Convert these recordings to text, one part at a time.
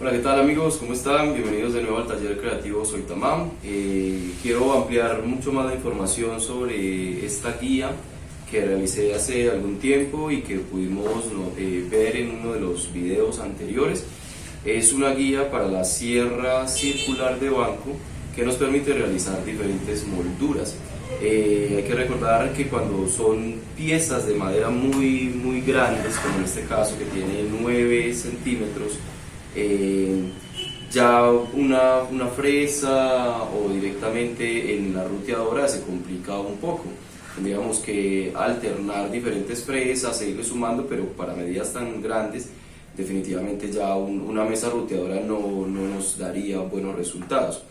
Hola, ¿qué tal amigos? ¿Cómo están? Bienvenidos de nuevo al taller creativo Soy Tamam. Quiero ampliar mucho más la información sobre esta guía que realicé hace algún tiempo y que pudimos ver en uno de los videos anteriores. Es una guía para la sierra circular de banco que nos permite realizar diferentes molduras. Hay que recordar que cuando son piezas de madera muy grandes, como en este caso que tiene 9 centímetros, ya una fresa o directamente en la ruteadora se complica un poco. Tendríamos que alternar diferentes fresas e irle sumando, pero para medidas tan grandes definitivamente ya una mesa ruteadora no nos daría buenos resultados.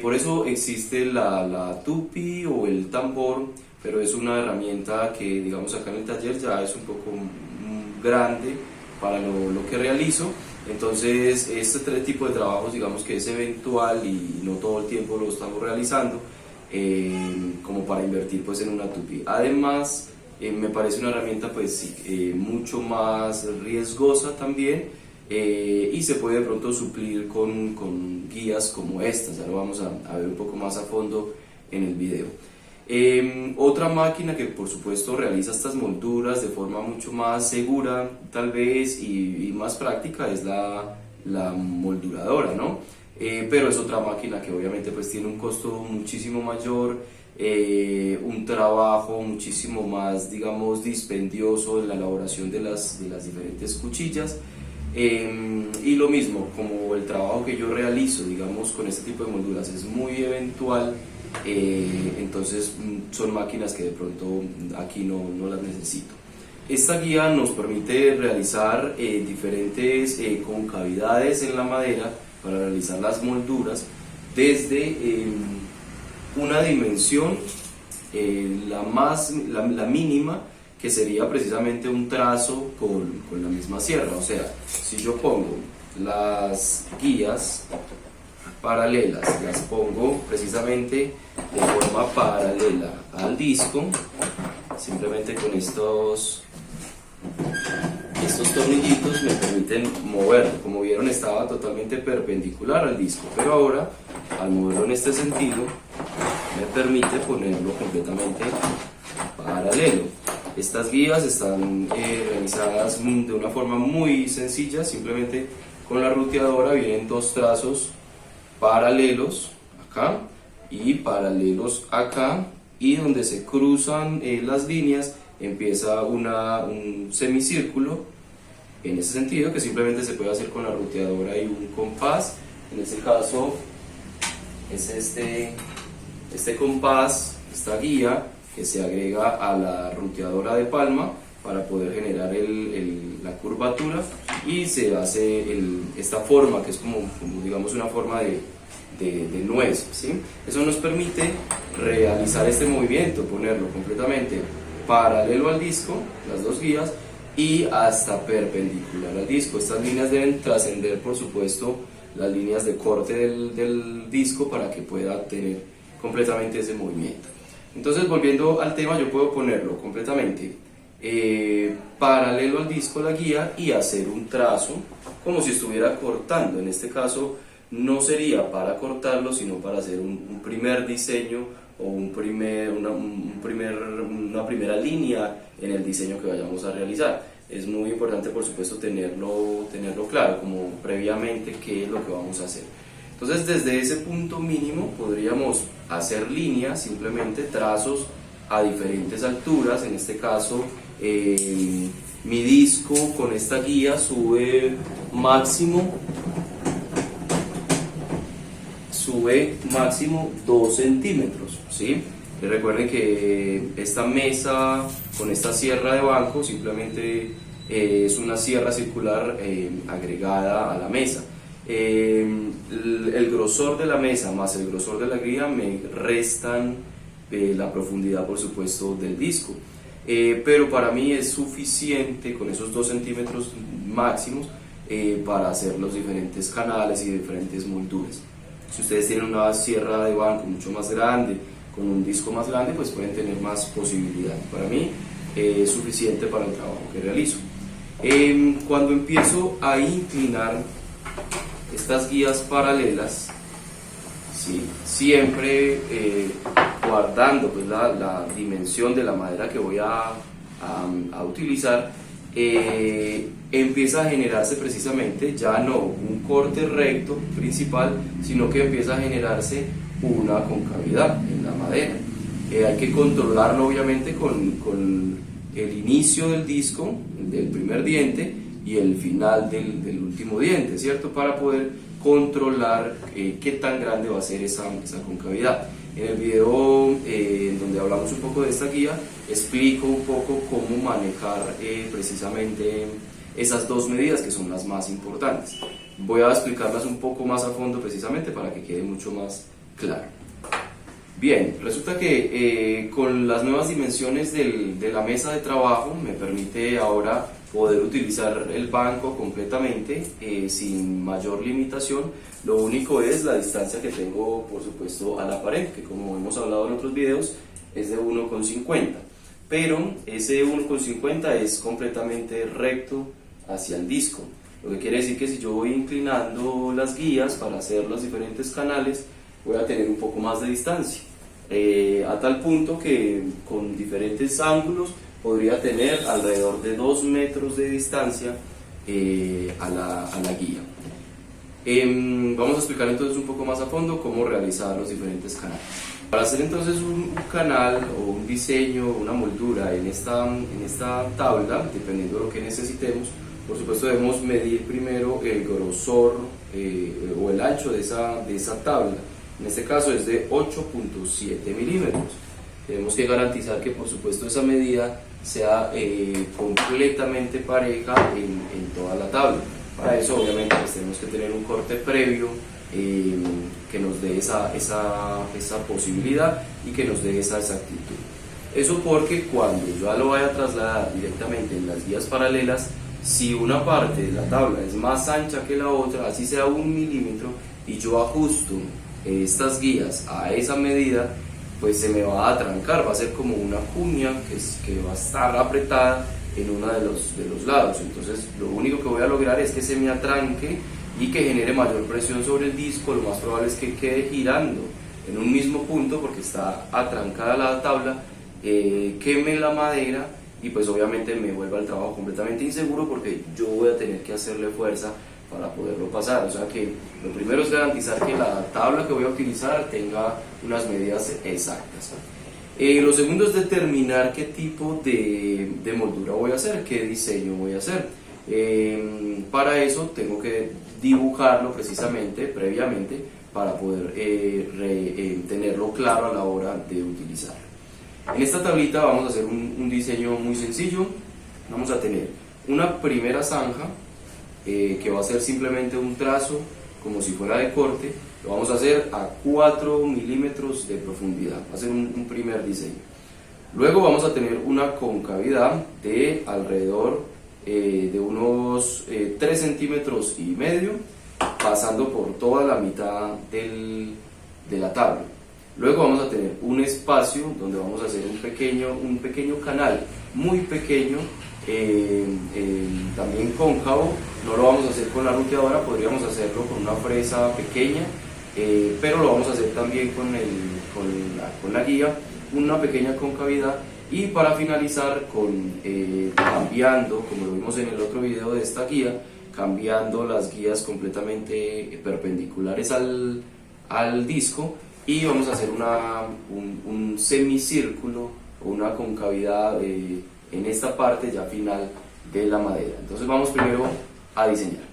Por eso existe la tupi o el tambor, pero es una herramienta que, digamos, acá en el taller ya es un poco grande para lo que realizo. Entonces este tipo de trabajos, digamos que es eventual y no todo el tiempo lo estamos realizando, como para invertir pues en una tupi. Además me parece una herramienta pues mucho más riesgosa también, y se puede de pronto suplir con guías como estas. Ya lo vamos a ver un poco más a fondo en el video. Otra máquina que por supuesto realiza estas molduras de forma mucho más segura tal vez y más práctica es la molduradora, ¿no? Pero es otra máquina que obviamente pues tiene un costo muchísimo mayor, un trabajo muchísimo más, digamos, dispendioso en la elaboración de las diferentes cuchillas. Y lo mismo, como el trabajo que yo realizo, digamos, con este tipo de molduras es muy eventual, entonces son máquinas que de pronto aquí no las necesito. Esta guía nos permite realizar diferentes concavidades en la madera para realizar las molduras desde una dimensión, la mínima, que sería precisamente un trazo con la misma sierra. O sea, si yo pongo las guías paralelas, las pongo precisamente de forma paralela al disco, simplemente con estos tornillitos me permiten moverlo. Como vieron, estaba totalmente perpendicular al disco, pero ahora al moverlo en este sentido me permite ponerlo completamente paralelo. Estas guías están realizadas de una forma muy sencilla. Simplemente con la ruteadora vienen dos trazos paralelos acá y paralelos acá, y donde se cruzan las líneas empieza un semicírculo en ese sentido, que simplemente se puede hacer con la ruteadora y un compás. En este caso es este compás, esta guía, que se agrega a la ruteadora de palma para poder generar la curvatura, y se hace esta forma que es como digamos una forma de nuez, ¿sí? Eso nos permite realizar este movimiento, ponerlo completamente paralelo al disco, las dos guías, y hasta perpendicular al disco. Estas líneas deben trascender, por supuesto, las líneas de corte del disco para que pueda tener completamente ese movimiento. Entonces, volviendo al tema, yo puedo ponerlo completamente paralelo al disco, la guía, y hacer un trazo como si estuviera cortando. En este caso no sería para cortarlo, sino para hacer un primer diseño o una primera línea en el diseño que vayamos a realizar. Es muy importante, por supuesto, tenerlo claro, como previamente qué es lo que vamos a hacer. Entonces, desde ese punto mínimo podríamos hacer líneas, simplemente trazos a diferentes alturas. En este caso, mi disco con esta guía sube máximo 2 centímetros, ¿sí? Y recuerden que esta mesa con esta sierra de banco simplemente es una sierra circular agregada a la mesa. El grosor de la mesa más el grosor de la guía me restan la profundidad, por supuesto, del disco, pero para mí es suficiente con esos 2 centímetros máximos para hacer los diferentes canales y diferentes molduras. Si ustedes tienen una sierra de banco mucho más grande, con un disco más grande, pues pueden tener más posibilidad. Para mí es suficiente para el trabajo que realizo. Cuando empiezo a inclinar estas guías paralelas, ¿sí? Siempre guardando pues la dimensión de la madera que voy a utilizar, empieza a generarse precisamente ya no un corte recto principal, sino que empieza a generarse una concavidad en la madera. Hay que controlarlo obviamente con el inicio del disco, del primer diente, y el final del último diente, ¿cierto? Para poder controlar qué tan grande va a ser esa concavidad. En el video en donde hablamos un poco de esta guía, explico un poco cómo manejar precisamente esas dos medidas que son las más importantes. Voy a explicarlas un poco más a fondo precisamente para que quede mucho más claro. Bien, resulta que con las nuevas dimensiones de la mesa de trabajo me permite ahora poder utilizar el banco completamente sin mayor limitación. Lo único es la distancia que tengo, por supuesto, a la pared, que como hemos hablado en otros videos es de 1,50, pero ese 1,50 es completamente recto hacia el disco, lo que quiere decir que si yo voy inclinando las guías para hacer los diferentes canales, voy a tener un poco más de distancia, a tal punto que con diferentes ángulos podría tener alrededor de 2 metros de distancia a la guía. Vamos a explicar entonces un poco más a fondo cómo realizar los diferentes canales. Para hacer entonces un canal o un diseño, una moldura en esta tabla, dependiendo de lo que necesitemos, por supuesto debemos medir primero el grosor o el ancho de esa tabla. En este caso es de 8.7 milímetros. Tenemos que garantizar que por supuesto esa medida sea completamente pareja en toda la tabla. Para eso obviamente pues, tenemos que tener un corte previo que nos dé esa posibilidad y que nos dé esa exactitud. Eso porque cuando yo lo vaya a trasladar directamente en las guías paralelas, si una parte de la tabla es más ancha que la otra, así sea 1 milímetro, y yo ajusto estas guías a esa medida, pues se me va a trancar, va a ser como una cuña que va a estar apretada en uno de los lados. Entonces lo único que voy a lograr es que se me atranque y que genere mayor presión sobre el disco. Lo más probable es que quede girando en un mismo punto porque está atrancada la tabla, queme la madera y pues obviamente me vuelva el trabajo completamente inseguro porque yo voy a tener que hacerle fuerza para poderlo pasar. O sea que lo primero es garantizar que la tabla que voy a utilizar tenga unas medidas exactas. Lo segundo es determinar qué tipo de moldura voy a hacer, qué diseño voy a hacer. Para eso tengo que dibujarlo precisamente previamente para poder tenerlo claro a la hora de utilizarlo. En esta tablita vamos a hacer un diseño muy sencillo. Vamos a tener una primera zanja que va a ser simplemente un trazo como si fuera de corte. Lo vamos a hacer a 4 milímetros de profundidad, va a ser un primer diseño. Luego vamos a tener una concavidad de alrededor de unos 3 centímetros y medio, pasando por toda la mitad de la tabla. Luego vamos a tener un espacio donde vamos a hacer un pequeño canal, muy pequeño, también cóncavo. No lo vamos a hacer con la ruteadora, podríamos hacerlo con una fresa pequeña, pero lo vamos a hacer también con la guía, una pequeña concavidad. Y para finalizar cambiando, como lo vimos en el otro video de esta guía, cambiando las guías completamente perpendiculares al disco, y vamos a hacer un semicírculo o una concavidad en esta parte ya final de la madera. Entonces vamos primero a diseñar.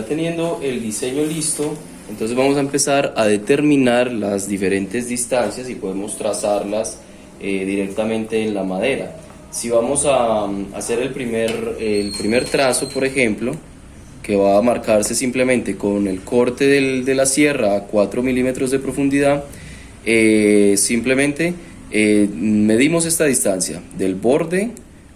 ya teniendo el diseño listo, entonces vamos a empezar a determinar las diferentes distancias y podemos trazarlas directamente en la madera. Si vamos a hacer el primer trazo, por ejemplo, que va a marcarse simplemente con el corte de la sierra a 4 milímetros de profundidad, simplemente medimos esta distancia del borde,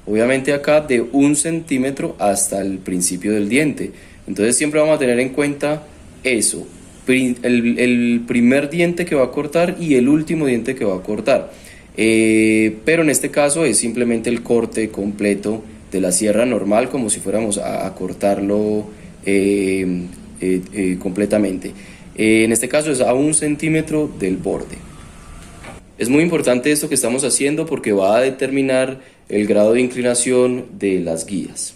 obviamente acá, de 1 centímetro hasta el principio del diente. Entonces siempre vamos a tener en cuenta eso, el primer diente que va a cortar y el último diente que va a cortar. Pero en este caso es simplemente el corte completo de la sierra normal, como si fuéramos a cortarlo completamente. En este caso es a 1 centímetro del borde. Es muy importante esto que estamos haciendo porque va a determinar el grado de inclinación de las guías.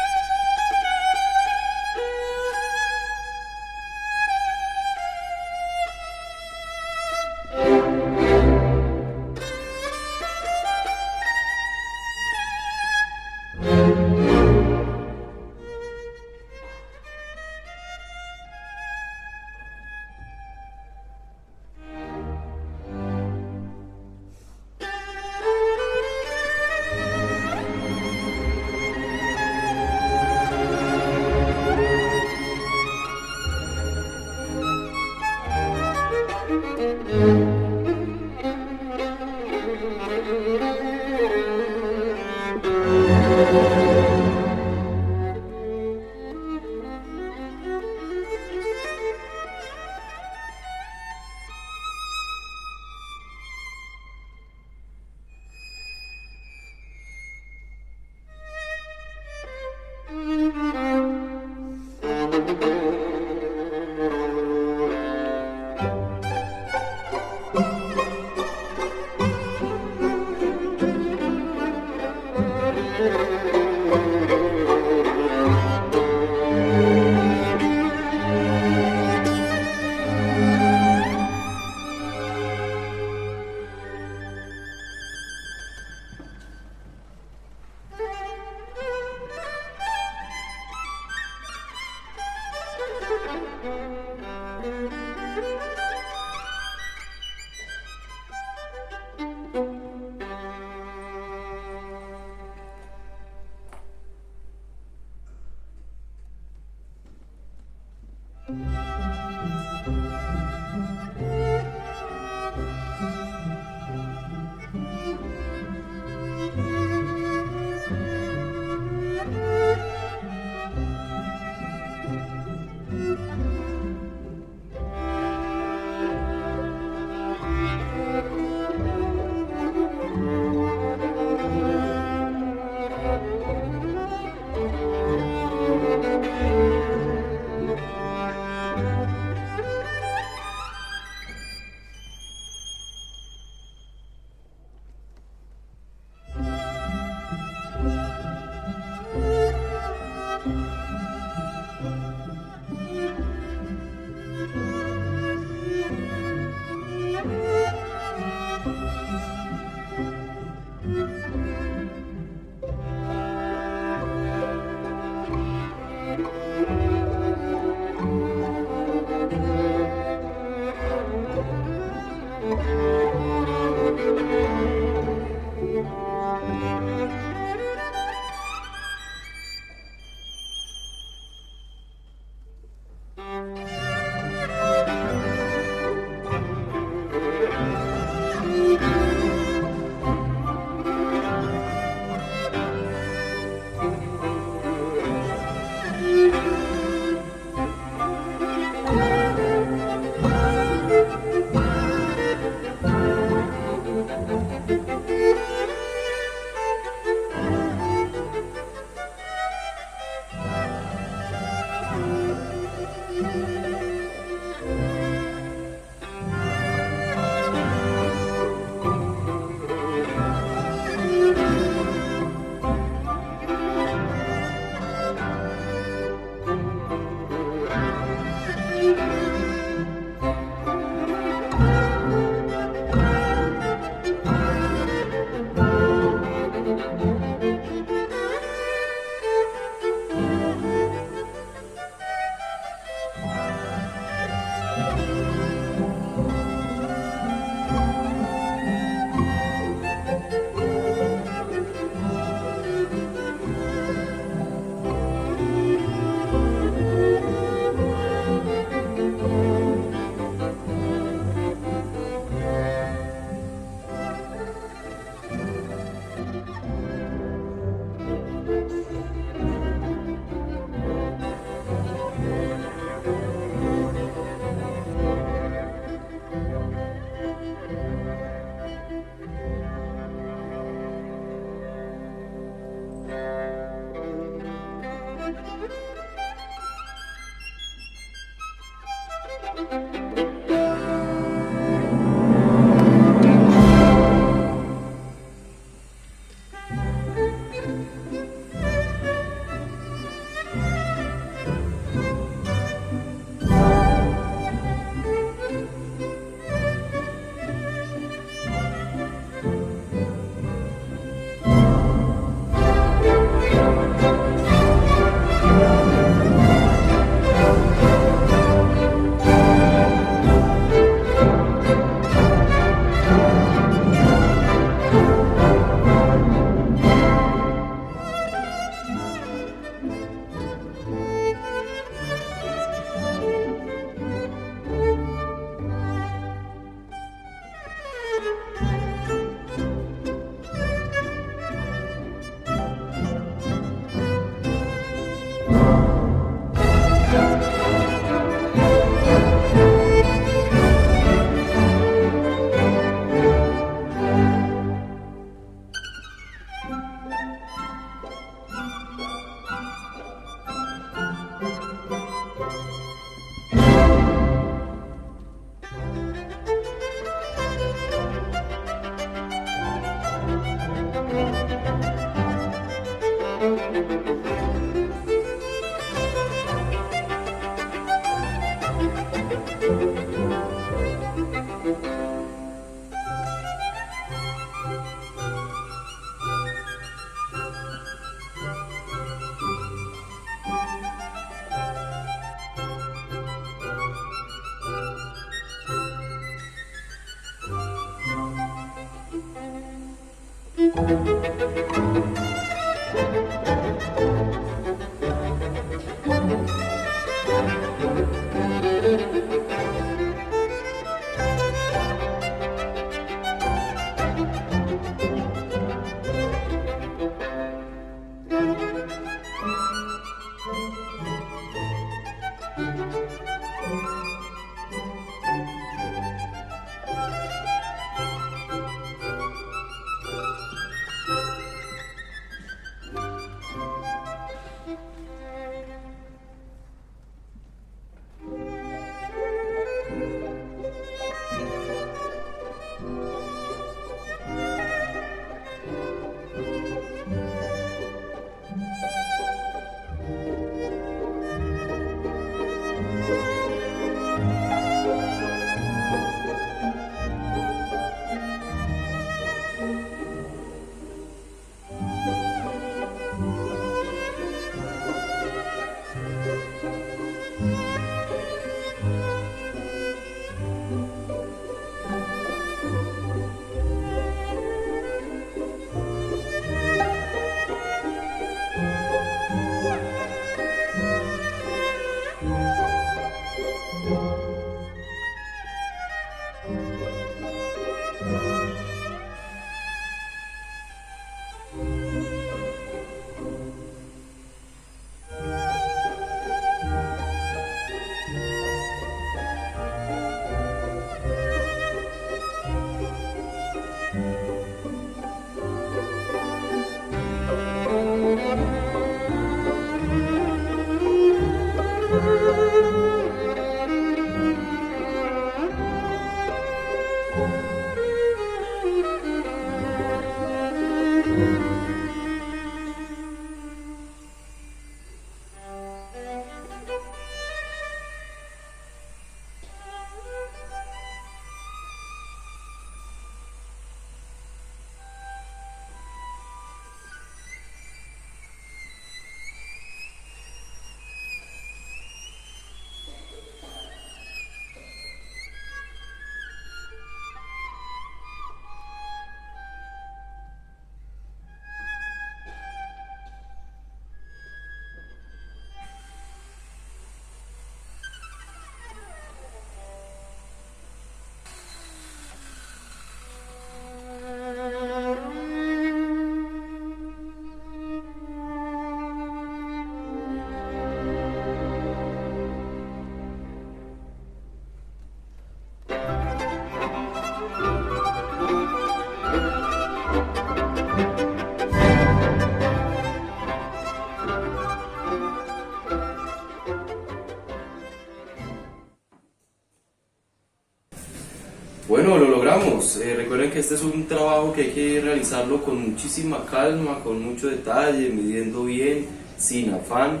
Bueno, lo logramos. Recuerden que este es un trabajo que hay que realizarlo con muchísima calma, con mucho detalle, midiendo bien, sin afán.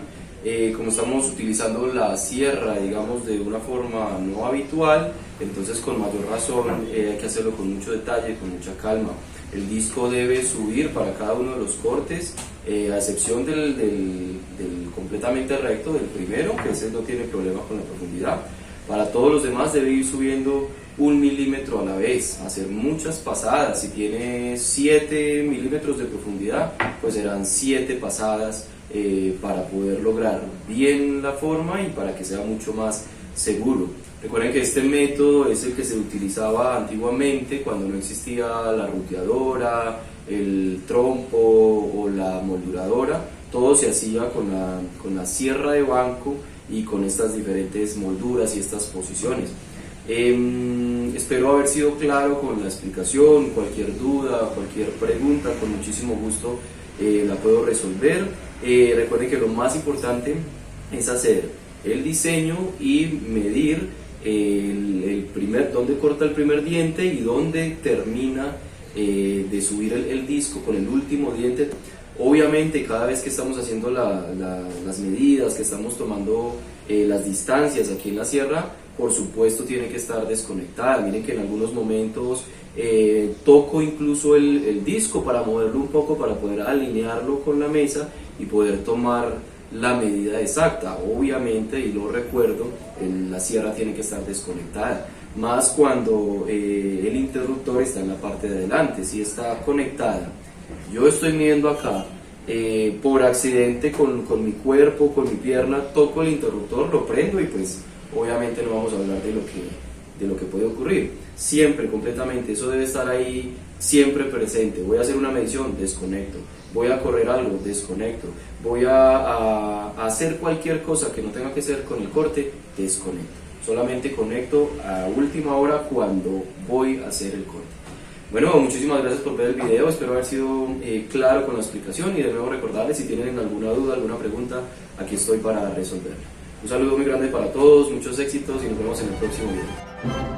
Como estamos utilizando la sierra, digamos, de una forma no habitual, entonces con mayor razón hay que hacerlo con mucho detalle, con mucha calma. El disco debe subir para cada uno de los cortes, a excepción del completamente recto, del primero, que ese no tiene problema con la profundidad. Para todos los demás debe ir subiendo 1 milímetro a la vez, hacer muchas pasadas. Si tiene 7 milímetros de profundidad, pues serán 7 pasadas para poder lograr bien la forma y para que sea mucho más seguro. Recuerden que este método es el que se utilizaba antiguamente cuando no existía la ruteadora, el trompo o la molduradora. Todo se hacía con la sierra de banco y con estas diferentes molduras y estas posiciones. Espero haber sido claro con la explicación. Cualquier duda, cualquier pregunta, con muchísimo gusto la puedo resolver. Recuerden que lo más importante es hacer el diseño y medir dónde corta el primer diente y dónde termina de subir el disco con el último diente. Obviamente cada vez que estamos haciendo las medidas, que estamos tomando las distancias aquí en la sierra, por supuesto tiene que estar desconectada. Miren que en algunos momentos toco incluso el disco para moverlo un poco, para poder alinearlo con la mesa y poder tomar la medida exacta. Obviamente, y lo recuerdo, la sierra tiene que estar desconectada, más cuando el interruptor está en la parte de adelante. Si está conectada, yo estoy midiendo acá, por accidente con mi cuerpo, con mi pierna, toco el interruptor, lo prendo y pues obviamente no vamos a hablar de lo que puede ocurrir. Siempre, completamente, eso debe estar ahí siempre presente. Voy a hacer una medición, desconecto. Voy a correr algo, desconecto. Voy a hacer cualquier cosa que no tenga que ser con el corte, desconecto. Solamente conecto a última hora cuando voy a hacer el corte. Bueno, muchísimas gracias por ver el video, espero haber sido claro con la explicación y de nuevo recordarles, si tienen alguna duda, alguna pregunta, aquí estoy para resolverla. Un saludo muy grande para todos, muchos éxitos y nos vemos en el próximo video.